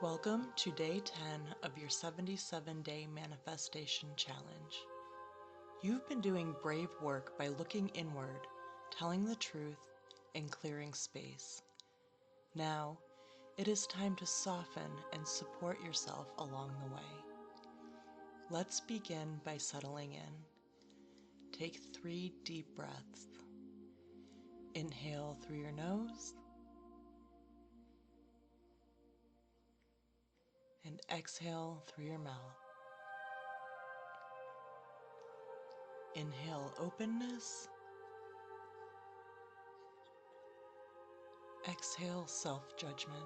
Welcome to day 10 of your 77-day manifestation challenge. You've been doing brave work by looking inward, telling the truth, and clearing space. Now, it is time to soften and support yourself along the way. Let's begin by settling in. Take 3 deep breaths. Inhale through your nose and exhale through your mouth. Inhale openness. Exhale self-judgment.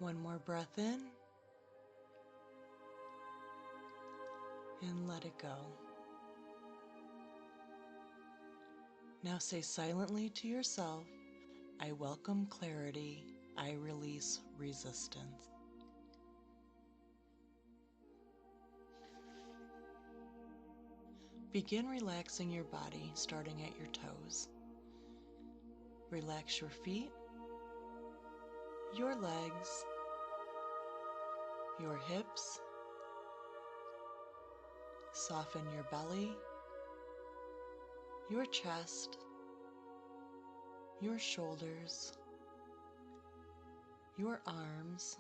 One more breath in and let it go. Now say silently to yourself, I welcome clarity, I release resistance. Begin relaxing your body, starting at your toes. Relax your feet, your legs, your hips. Soften your belly, your chest, your shoulders, your arms,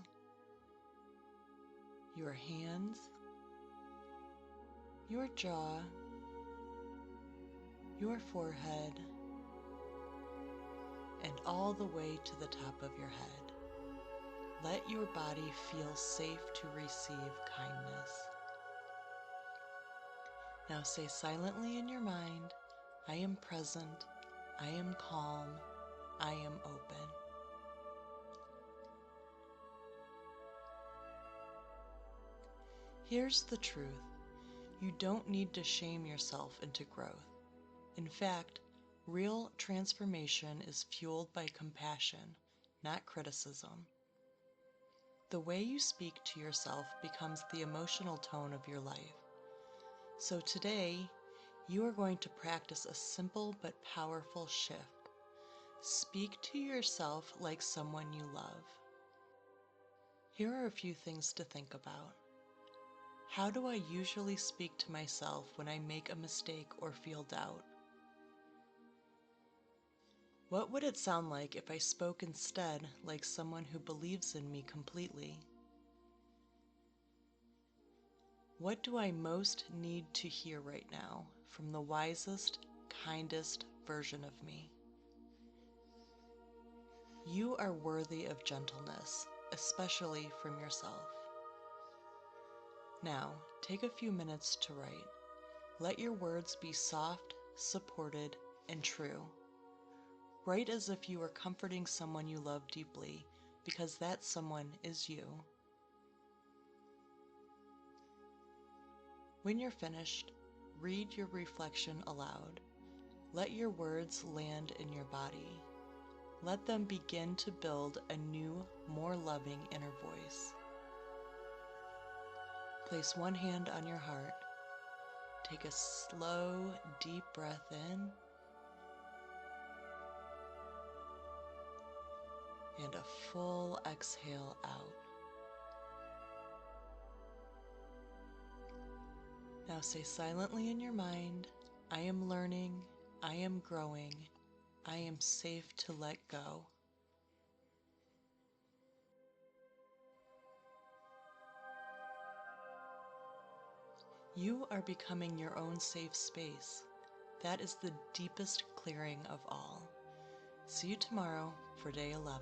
your hands, your jaw, your forehead, and all the way to the top of your head. Let your body feel safe to receive kindness. Now say silently in your mind, I am present, I am calm, I am open. Here's the truth. You don't need to shame yourself into growth. In fact, real transformation is fueled by compassion, not criticism. The way you speak to yourself becomes the emotional tone of your life. So today, you are going to practice a simple but powerful shift. Speak to yourself like someone you love. Here are a few things to think about. How do I usually speak to myself when I make a mistake or feel doubt? What would it sound like if I spoke instead like someone who believes in me completely? What do I most need to hear right now from the wisest, kindest version of me? You are worthy of gentleness, especially from yourself. Now, take a few minutes to write. Let your words be soft, supported, and true. Write as if you are comforting someone you love deeply, because that someone is you. When you're finished, read your reflection aloud. Let your words land in your body. Let them begin to build a new, more loving inner voice. Place one hand on your heart. Take a slow, deep breath in and a full exhale out. Now say silently in your mind, I am learning, I am growing, I am safe to let go. You are becoming your own safe space. That is the deepest clearing of all. See you tomorrow for day 11.